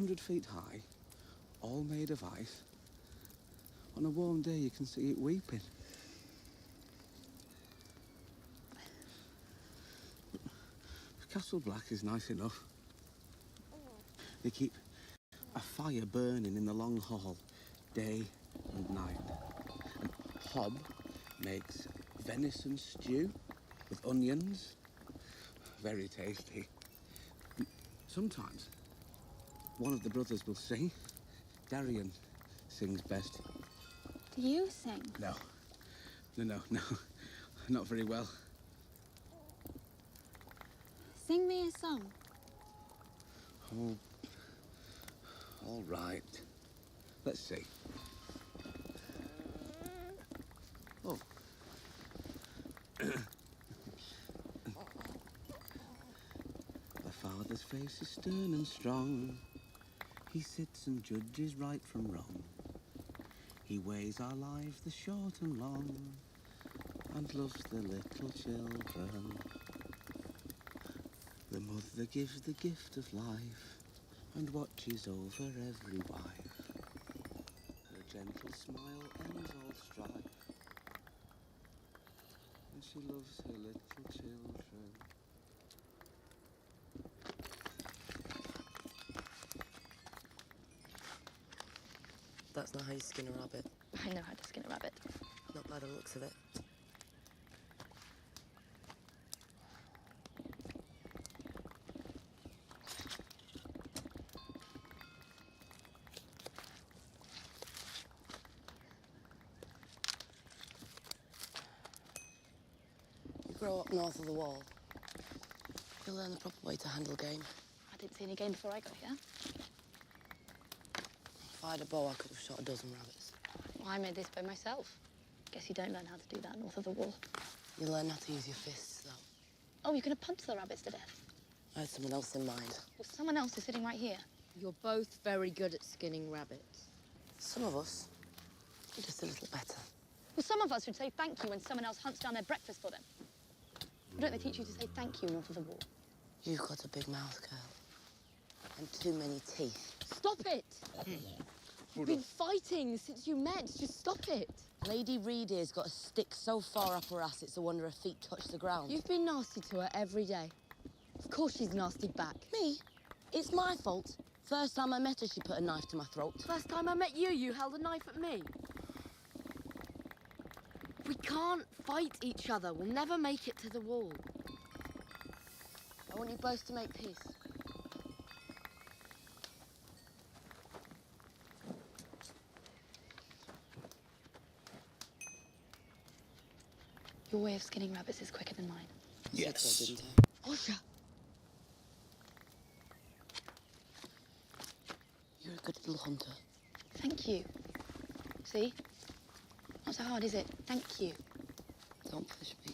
200 feet high, all made of ice. On a warm day, you can see it weeping. Castle Black is nice enough. They keep a fire burning in the long hall, day and night. And Hob makes venison stew with onions. Very tasty. Sometimes one of the brothers will sing. Darian sings best. Do you sing? No. No. Not very well. Sing me a song. Oh, all right. Let's see. Oh. The father's face is stern and strong. He sits and judges right from wrong. He weighs our lives, the short and long, and loves the little children. The mother gives the gift of life and watches over every wife. Her gentle smile ends all strife, and she loves her little children. That's not how you skin a rabbit. I know how to skin a rabbit. Not by the looks of it. You grow up north of the wall, you'll learn the proper way to handle game. I didn't see any game before I got here. If I had a bow, I could have shot a dozen rabbits. Well, I made this bow myself. Guess you don't learn how to do that north of the wall. You learn how to use your fists, though. Oh, you're going to punch the rabbits to death? I had someone else in mind. Well, someone else is sitting right here. You're both very good at skinning rabbits. Some of us are just a little better. Well, some of us should say thank you when someone else hunts down their breakfast for them. Why don't they teach you to say thank you north of the wall? You've got a big mouth, girl. And too many teeth. Stop it! You've been fighting since you met. Just stop it. Lady Reed here's got a stick so far up her ass it's a wonder her feet touch the ground. You've been nasty to her every day. Of course she's nasty back. Me? It's my fault. First time I met her, she put a knife to my throat. First time I met you, you held a knife at me. We can't fight each other. We'll never make it to the wall. I want you both to make peace. Your way of skinning rabbits is quicker than mine. Yes. I said so, didn't I? Osha! You're a good little hunter. Thank you. See? Not so hard, is it? Thank you. Don't push me.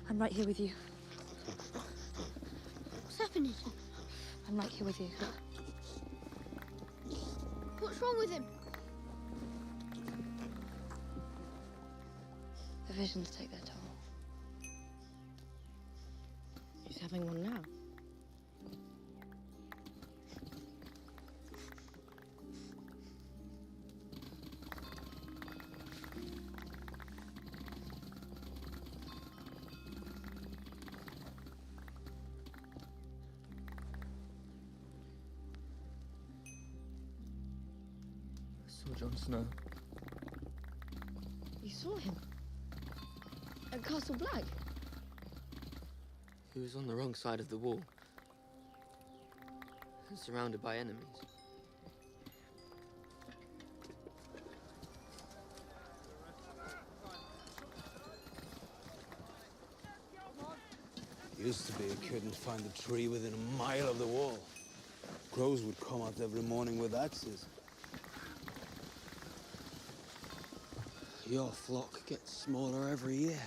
I'm right here with you. What's happening? I'm right here with you. What's wrong with him? The visions take their toll. He's having one now. Jon Snow. You saw him? At Castle Black? He was on the wrong side of the wall. Surrounded by enemies. Used to be you couldn't find a tree within a mile of the wall. Crows would come out every morning with axes. Your flock gets smaller every year.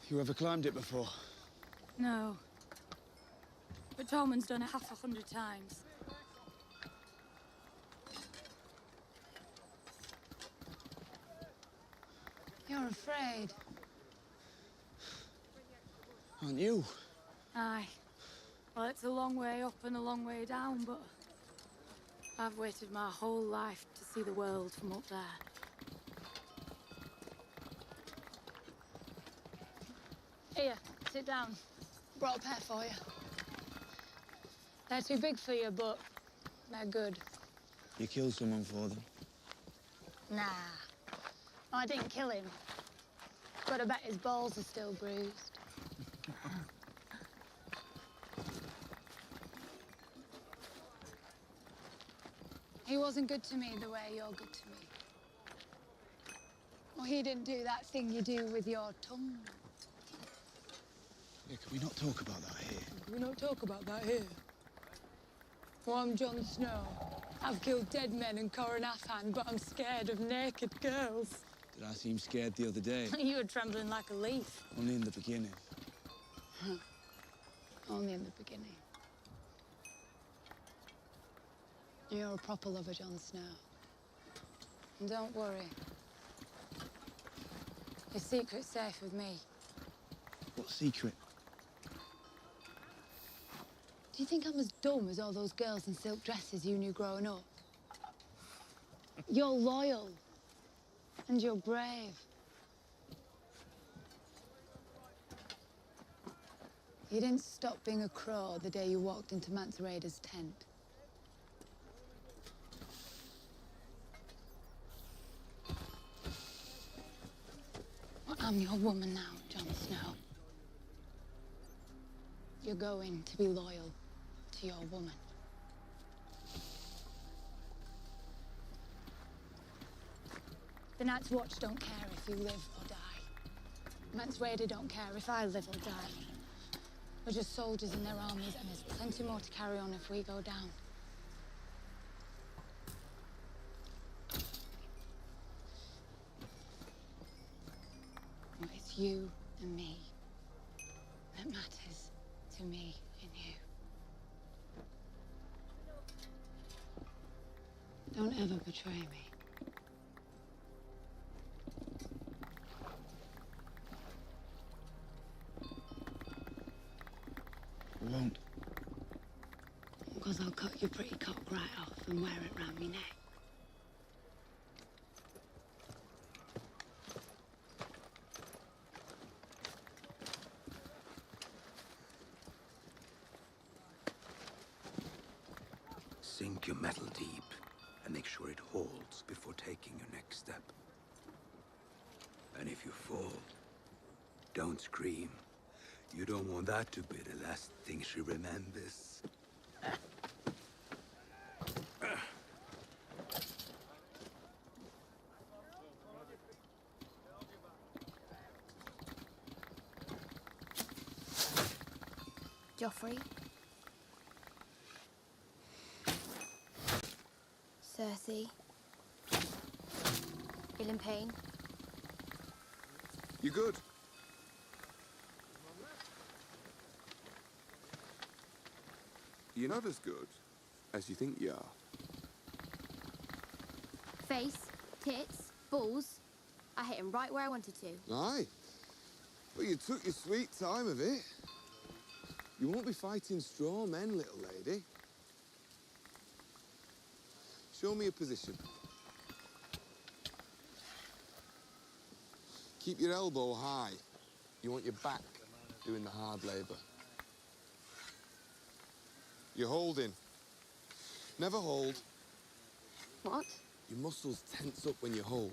You ever climbed it before? No. Tormund's done it 100 times. You're afraid. Aren't you? Aye. Well, it's a long way up and a long way down, but I've waited my whole life to see the world from up there. Here, sit down. Brought a pair for you. They're too big for you, but they're good. You killed someone for them. Nah. I didn't kill him. But I bet his balls are still bruised. He wasn't good to me the way you're good to me. Or he didn't do that thing you do with your tongue. Yeah, can we not talk about that here? Can we not talk about that here? Well, I'm Jon Snow. I've killed dead men and Coronathan, but I'm scared of naked girls. Did I seem scared the other day? You were trembling like a leaf. Only in the beginning. Only in the beginning. You're a proper lover, Jon Snow. And don't worry. Your secret's safe with me. What secret? Do you think I'm as dumb as all those girls in silk dresses you knew growing up? You're loyal. And you're brave. You didn't stop being a crow the day you walked into Mance Rayder's tent. Well, I'm your woman now, Jon Snow. You're going to be loyal to your woman. The Night's Watch don't care if you live or die. Mance Rayder don't care if I live or die. We're just soldiers in their armies, and there's plenty more to carry on if we go down. Well, it's you and me that matters to me and you. Don't ever betray me. I won't. Because I'll cut your pretty cock right off and wear it round my neck. Sink your metal deep and make sure it holds before taking your next step. And if you fall, don't scream. You don't want that to be the last thing she remembers. Joffrey. Cersei. Ilan Payne. You good? You're not as good as you think you are. Face, tits, balls. I hit him right where I wanted to. Aye. But you took your sweet time of it. You won't be fighting straw men, little lady. Show me a position. Keep your elbow high. You want your back doing the hard labor. You're holding. Never hold. What? Your muscles tense up when you hold.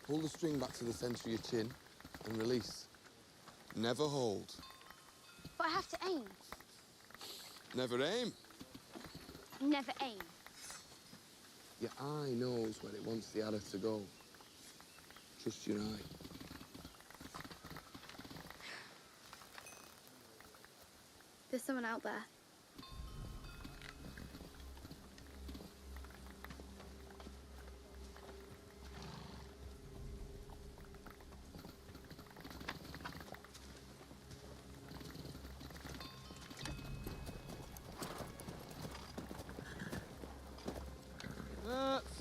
Pull the string back to the center of your chin and release. Never hold. But I have to aim. Never aim. Never aim. Your eye knows where it wants the arrow to go. Trust your eye. There's someone out there.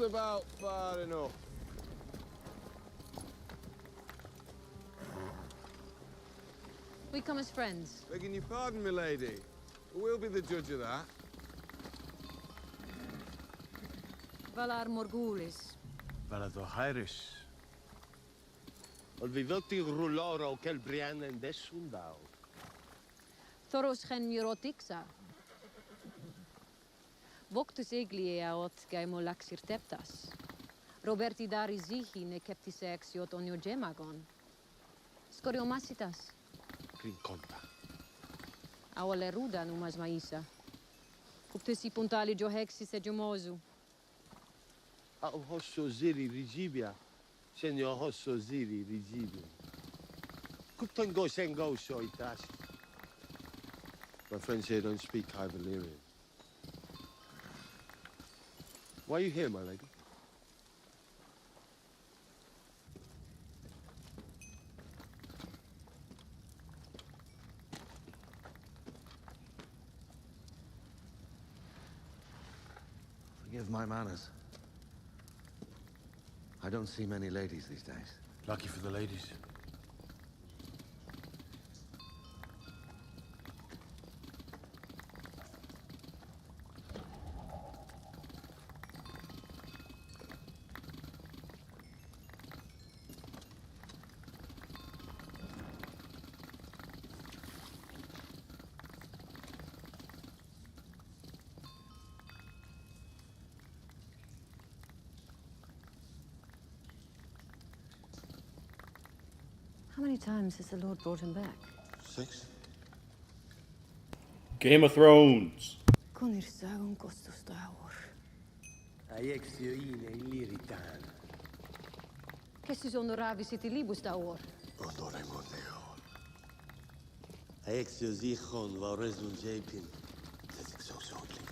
about far enough. We come as friends. Begging your pardon, milady. We'll be the judge of that. Valar Morgulis. Valador Hairis. Ol vi vilti ruloro quel brian en desundao. Thoros gen neurotixa. Voctus eglia ot gaimolaxir teptas. Roberti dari zihi ne keptise exiot onio gemagon. Scoriomasitas. Rinconta. Awale ruda numas maisa. Cuptesi puntali johexis egemosu. Au hosso ziri rigibia. Senor hosso ziri rigibia. Kuptango sengo soitas. My friends here don't speak High Valyrian. Why are you here, my lady? Forgive my manners. I don't see many ladies these days. Lucky for the ladies. How many times has the Lord brought him back? 6. Game of Thrones. Conir sagun kostus taur. Aexio ine illiritan. Kessus honoravis et libus taur. Honore moneo. Aexio zichon vaurezun japin. Tezik so shortly.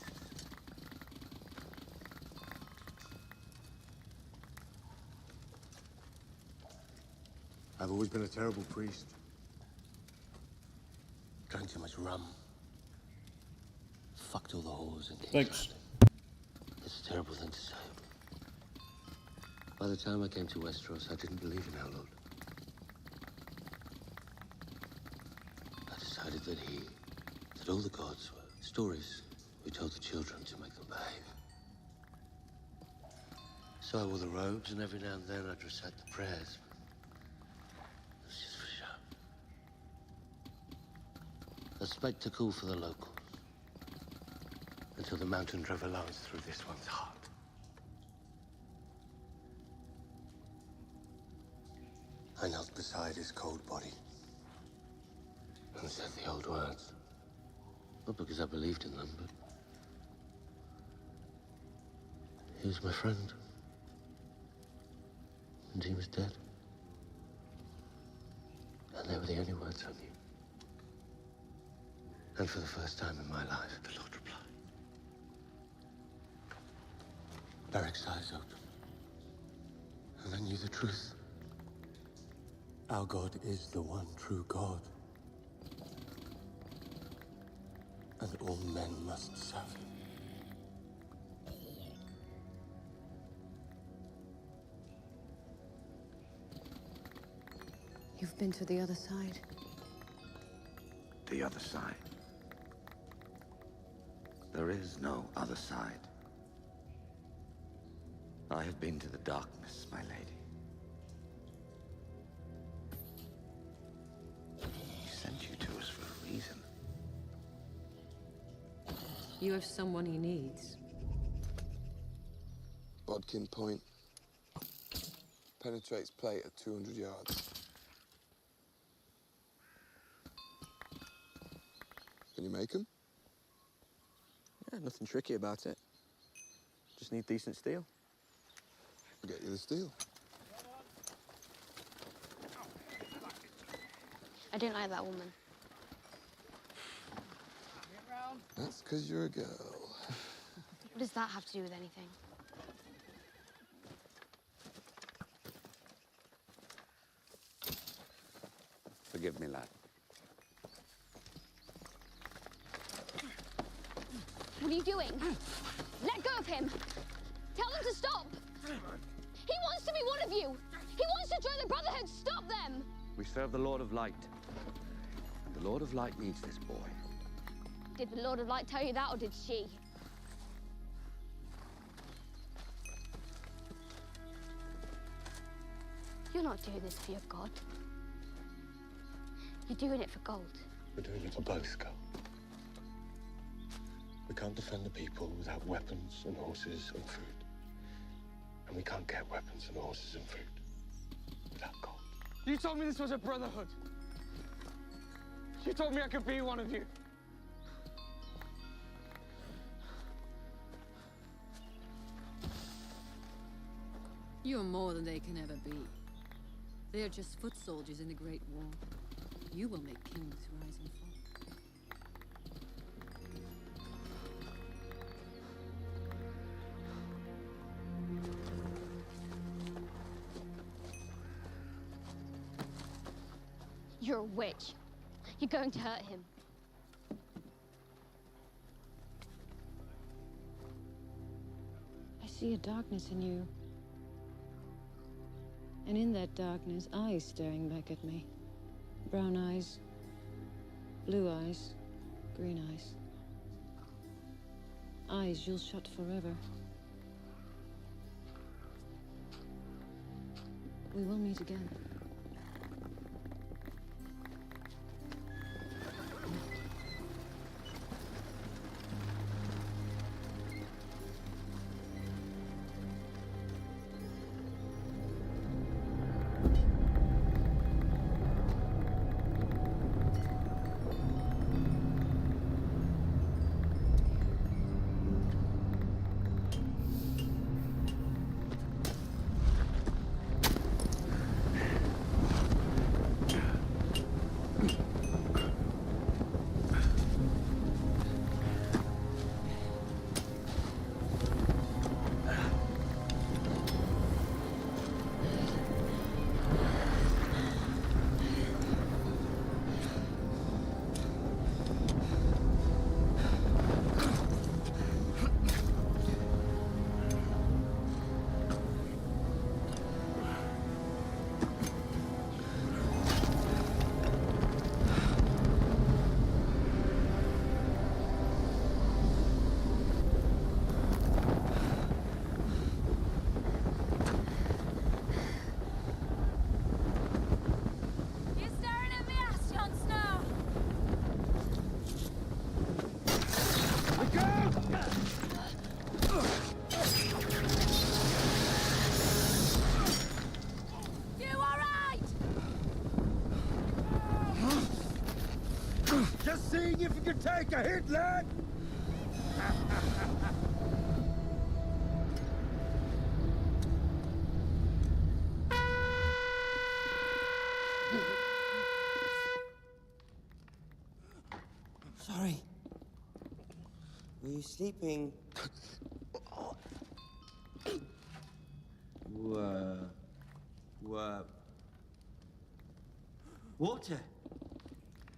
I've always been a terrible priest. Drank too much rum. Fucked all the whores and Thanks. It's a terrible thing to say. By the time I came to Westeros, I didn't believe in our Lord. I decided that all the gods were stories we told the children to make them behave. So I wore the robes, and every now and then I'd recite the prayers. It was just for show. A spectacle for the locals. Until the mountain drove a lance through this one's heart. I knelt beside his cold body and said the old words. Not because I believed in them, but he was my friend. And he was dead. And they were the only words I knew. And for the first time in my life, the Lord replied. Beric's eyes opened, and I knew the truth. Our God is the one true God, and all men must serve him. You've been to the other side. The other side. There is no other side. I have been to the darkness, my lady. He sent you to us for a reason. You have someone he needs. Bodkin Point. Penetrates plate at 200 yards. Can you make them? Yeah, nothing tricky about it. Just need decent steel. I'll get you the steel. I didn't like that woman. That's because you're a girl. What does that have to do with anything? Forgive me, lad. What are you doing? Let go of him! Tell them to stop! He wants to be one of you! He wants to join the Brotherhood! Stop them! We serve the Lord of Light. And the Lord of Light needs this boy. Did the Lord of Light tell you that, or did she? You're not doing this for your God. You're doing it for gold. We're doing it for both, girl. We can't defend the people without weapons and horses and food. And we can't get weapons and horses and food without gold. You told me this was a brotherhood. You told me I could be one of you. You're more than they can ever be. They are just foot soldiers in the Great War. You will make kings rise and fall. You're a witch. You're going to hurt him. I see a darkness in you. And in that darkness, eyes staring back at me. Brown eyes, blue eyes, green eyes. Eyes you'll shut forever. We will meet again. Just seeing if you can take a hit, lad! Sorry. Were you sleeping? Water.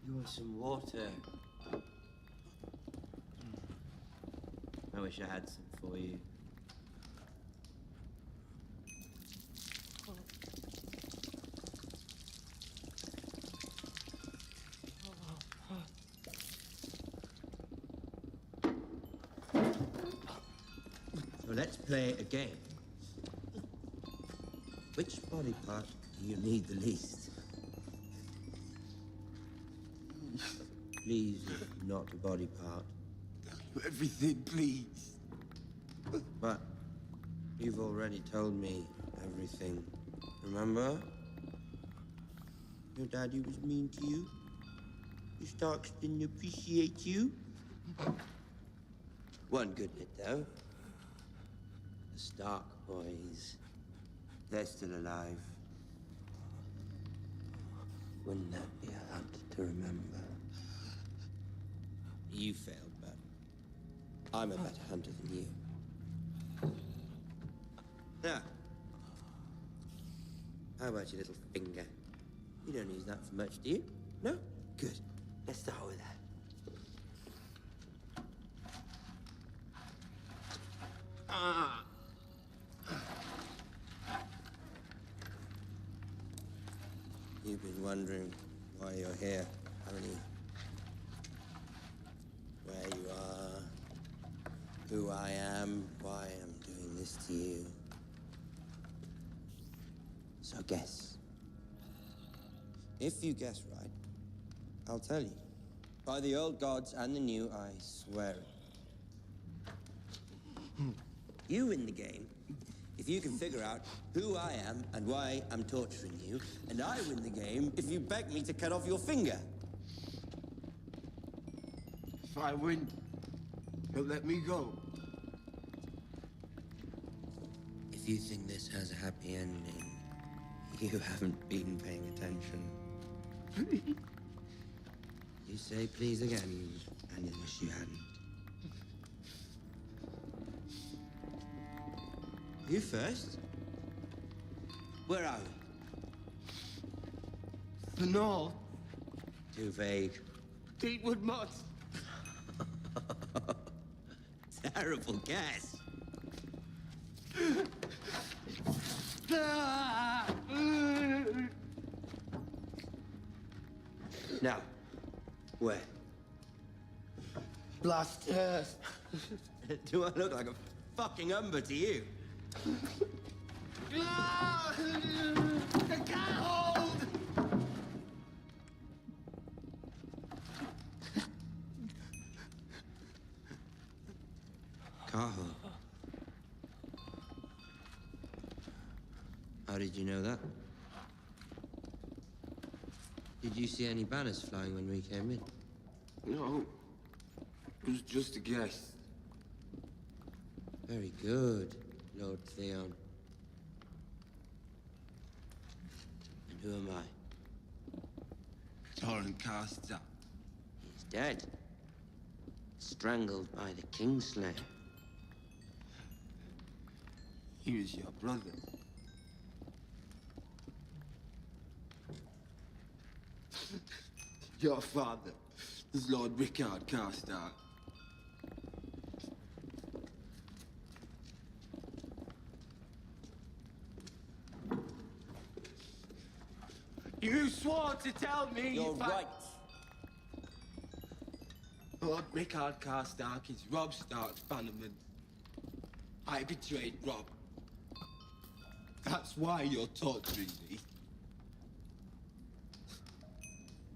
You want some water? I wish I had some for you. So let's play a game. Which body part do you need the least? Please, not a body part. Everything, please. But you've already told me everything. Remember? Your daddy was mean to you? Your Starks didn't appreciate you? One good bit, though. The Stark boys. They're still alive. Wouldn't that be a hunt to remember? You failed, but I'm a better hunter than you. Now, how about your little finger? You don't use that for much, do you? No? Good. Let's start with that. You've been wondering why you're here, haven't you? Where you are, who I am, why I'm doing this to you. So guess. If you guess right, I'll tell you. By the old gods and the new, I swear it. You win the game if you can figure out who I am and why I'm torturing you, and I win the game if you beg me to cut off your finger. If I win, he'll let me go. If you think this has a happy ending, you haven't been paying attention. You say please again, and you wish you hadn't. You first? Where are we? The north. Too vague. Deepwood Mud. Terrible guess. Now, where? Blast earth. Do I look like a fucking umber to you? I can't hold! Cahill. How did you know that? Did you see any banners flying when we came in? No. It was just a guess. Very good, Lord Theon. And who am I? Torrent Caster. He's dead. Strangled by the Kingslayer. He was your brother. Your father is Lord Rickard Karstark. You swore to tell me. You're right. Lord Rickard Karstark is Robb Stark's bannerman. I betrayed Robb. That's why you're torturing me.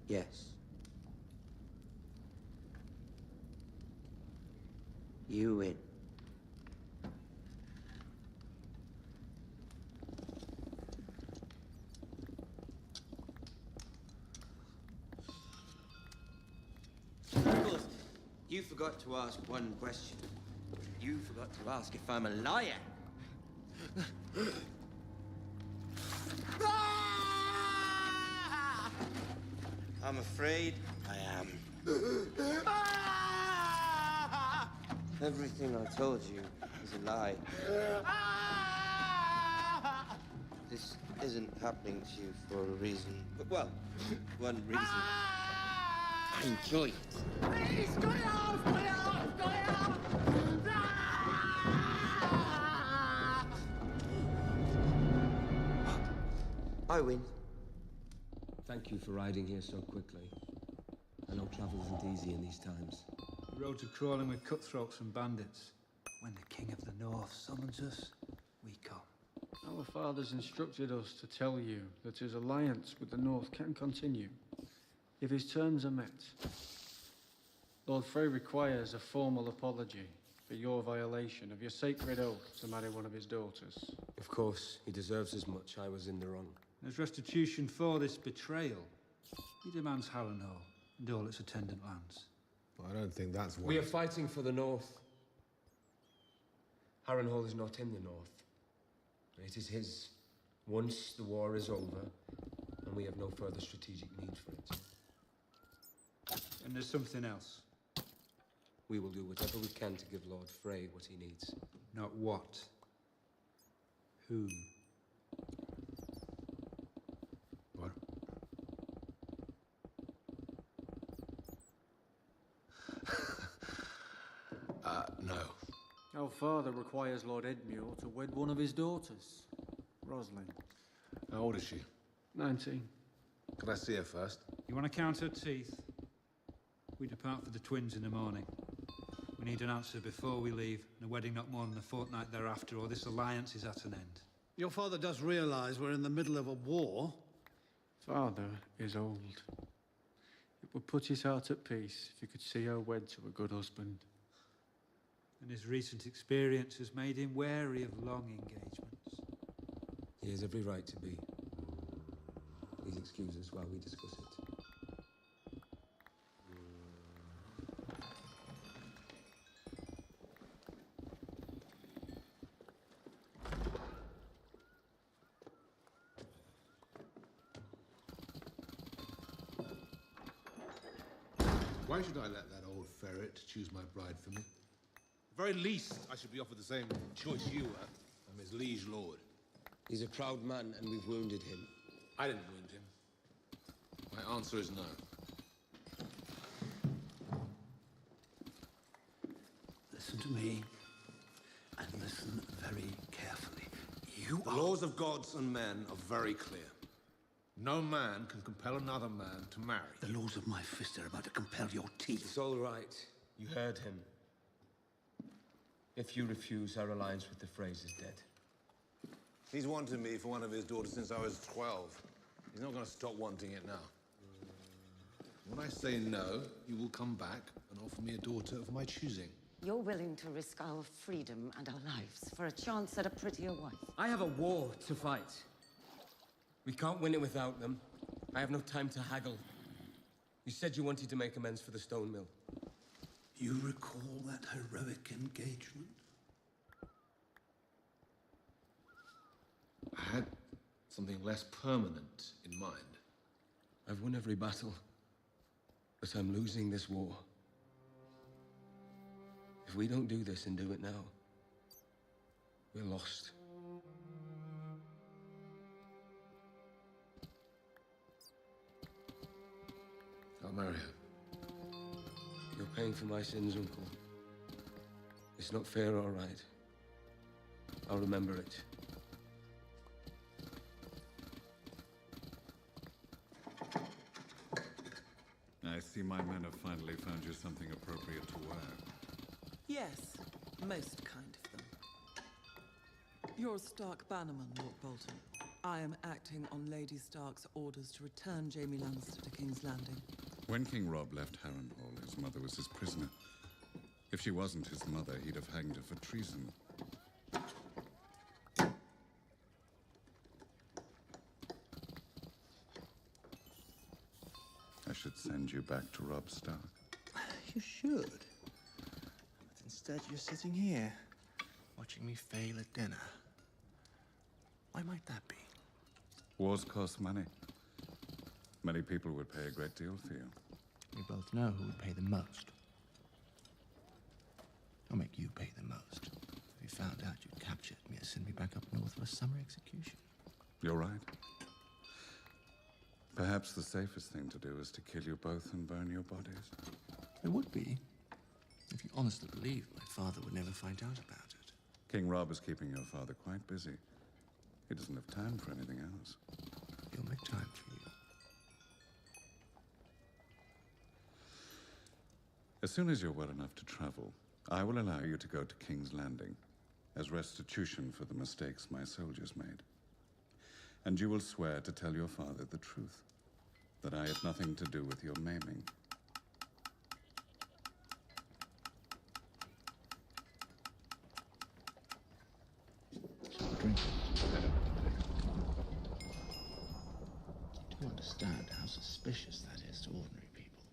Yes. You win. Of course, you forgot to ask one question. You forgot to ask if I'm a liar. I'm afraid I am. Everything I told you is a lie. This isn't happening to you for a reason. Well, one reason. I enjoy it. Please, cut it off! Cut it off! Cut it off! I win. Thank you for riding here so quickly. I know travel isn't easy in these times. The roads are crawling with cutthroats and bandits. When the King of the North summons us, we come. Our fathers instructed us to tell you that his alliance with the North can continue, if his terms are met. Lord Frey requires a formal apology for your violation of your sacred oath to marry one of his daughters. Of course, he deserves as much. I was in the wrong. As restitution for this betrayal, he demands Harrenhal and all its attendant lands. I don't think that's what... We are fighting for the North. Harrenhal is not in the North. It is his once the war is over, and we have no further strategic need for it. And there's something else. We will do whatever we can to give Lord Frey what he needs. Not what. Whom. What? No. Our father requires Lord Edmure to wed one of his daughters, Rosalind. How old is she? 19. Could I see her first? You want to count her teeth? We depart for the twins in the morning. We need an answer before we leave, and a wedding not more than a fortnight thereafter, or this alliance is at an end. Your father does realize we're in the middle of a war. Father is old. It would put his heart at peace if he could see her wed to a good husband. And his recent experience has made him wary of long engagements. He has every right to be. Please excuse us while we discuss it. Why should I let that old ferret choose my bride for me? At the very least, I should be offered the same choice you were. I'm his liege lord. He's a proud man, and we've wounded him. I didn't wound him. My answer is no. Listen to me, and listen very carefully. The laws of gods and men are very clear. No man can compel another man to marry. The laws of my fist are about to compel your teeth. It's all right. You heard him. If you refuse, our alliance with the Freys is dead. He's wanted me for one of his daughters since I was 12. He's not going to stop wanting it now. When I say no, you will come back and offer me a daughter of my choosing. You're willing to risk our freedom and our lives for a chance at a prettier wife. I have a war to fight. We can't win it without them. I have no time to haggle. You said you wanted to make amends for the stone mill. You recall that heroic engagement? I had something less permanent in mind. I've won every battle, but I'm losing this war. If we don't do this and do it now, we're lost. I'll marry her. You're paying for my sins, Uncle. It's not fair, all right. I'll remember it. I see my men have finally found you something appropriate to wear. Yes, most kind of them. You're Stark Bannerman, Lord Bolton. I am acting on Lady Stark's orders to return Jaime Lannister to King's Landing. When King Robb left Harrenhal, his mother was his prisoner. If she wasn't his mother, he'd have hanged her for treason. I should send you back to Robb Stark. You should. But instead you're sitting here, watching me fail at dinner. Why might that be? Wars cost money. Many people would pay a great deal for you. We both know who would pay the most. I'll make you pay the most. If you found out you'd captured me and send me back up north for a summer execution. You're right. Perhaps the safest thing to do is to kill you both and burn your bodies. It would be, if you honestly believed my father would never find out about it. King Robb is keeping your father quite busy. He doesn't have time for anything else. He'll make time for you. As soon as you're well enough to travel, I will allow you to go to King's Landing as restitution for the mistakes my soldiers made. And you will swear to tell your father the truth, that I had nothing to do with your maiming. Drink. You do understand how suspicious that is to ordinary people.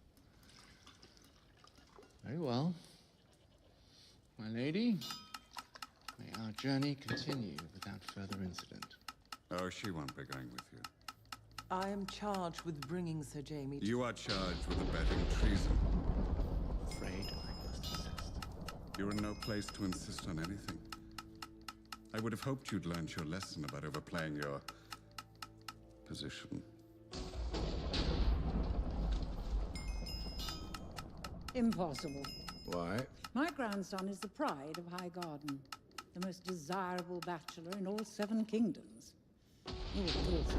Very well. My lady, may our journey continue without further incident. Oh, she won't be going with you. I am charged with bringing Sir Jaime to... You are charged with abetting treason. Afraid I must insist. You're in no place to insist on anything. I would have hoped you'd learned your lesson about overplaying your position. Impossible. Why? My grandson is the pride of High Garden, the most desirable bachelor in all 7 kingdoms. You would have thought so.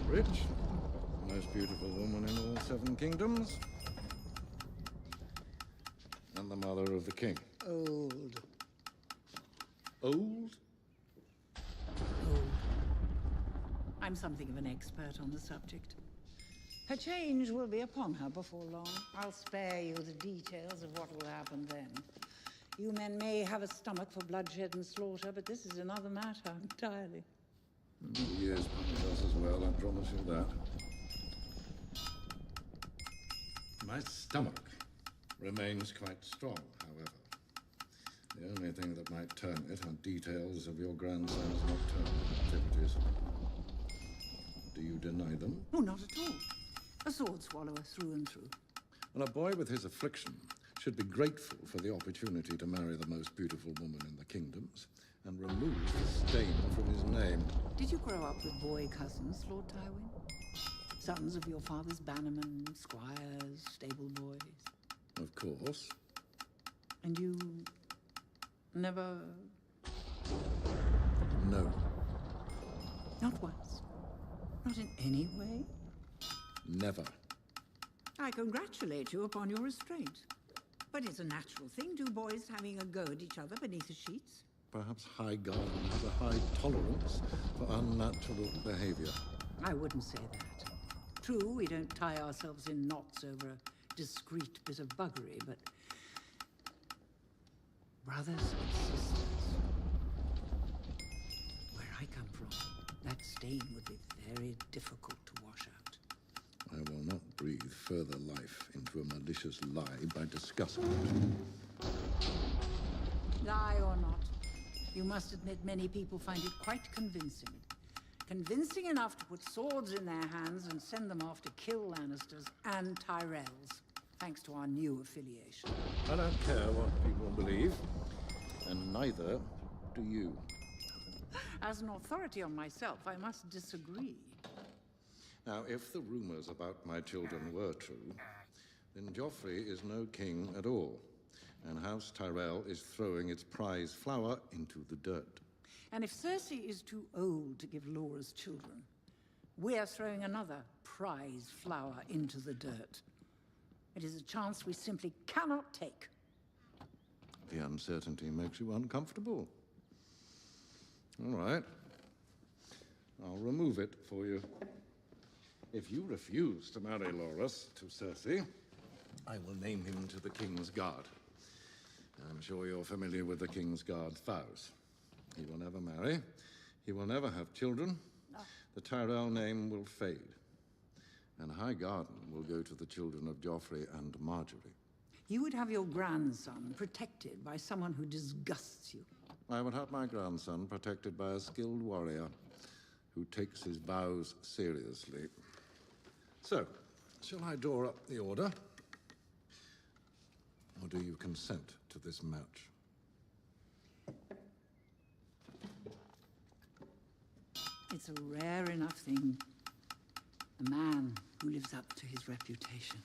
Rich? most beautiful woman in all 7 kingdoms. And the mother of the king. Old. Old? I'm something of an expert on the subject. Her change will be upon her before long. I'll spare you the details of what will happen then. You men may have a stomach for bloodshed and slaughter, but this is another matter entirely. Yes, us as well, I promise you that. My stomach remains quite strong, however. The only thing that might turn it are details of your grandson's nocturnal activities. Do you deny them? Oh, not at all. A sword swallower through and through. Well, a boy with his affliction should be grateful for the opportunity to marry the most beautiful woman in the kingdoms and remove the stain from his name. Did you grow up with boy cousins, Lord Tywin? Sons of your father's bannermen, squires, stable boys? Of course. And you never... No. Not once? Not in any way? Never. I congratulate you upon your restraint. But it's a natural thing, two boys having a go at each other beneath the sheets. Perhaps High Garden has a high tolerance for unnatural behavior. I wouldn't say that. True, we don't tie ourselves in knots over a discreet bit of buggery, but... brothers and sisters. Where I come from, that stain would be very difficult to wash out. I will not breathe further life into a malicious lie by discussing it. Lie or not, you must admit many people find it quite convincing. Convincing enough to put swords in their hands and send them off to kill Lannisters and Tyrells, thanks to our new affiliation. I don't care what people believe, and neither do you. As an authority on myself, I must disagree. Now, if the rumors about my children were true, then Joffrey is no king at all, and House Tyrell is throwing its prize flower into the dirt. And if Cersei is too old to give Laura's children, we're throwing another prize flower into the dirt. It is a chance we simply cannot take. The uncertainty makes you uncomfortable. All right. I'll remove it for you. If you refuse to marry Loras to Cersei, I will name him to the King's Guard. I'm sure you're familiar with the King's Guard's vows. He will never marry. He will never have children. The Tyrell name will fade. And High Garden will go to the children of Joffrey and Marjorie. You would have your grandson protected by someone who disgusts you. I would have my grandson protected by a skilled warrior who takes his vows seriously. So, shall I draw up the order? Or do you consent to this match? It's a rare enough thing. A man who lives up to his reputation.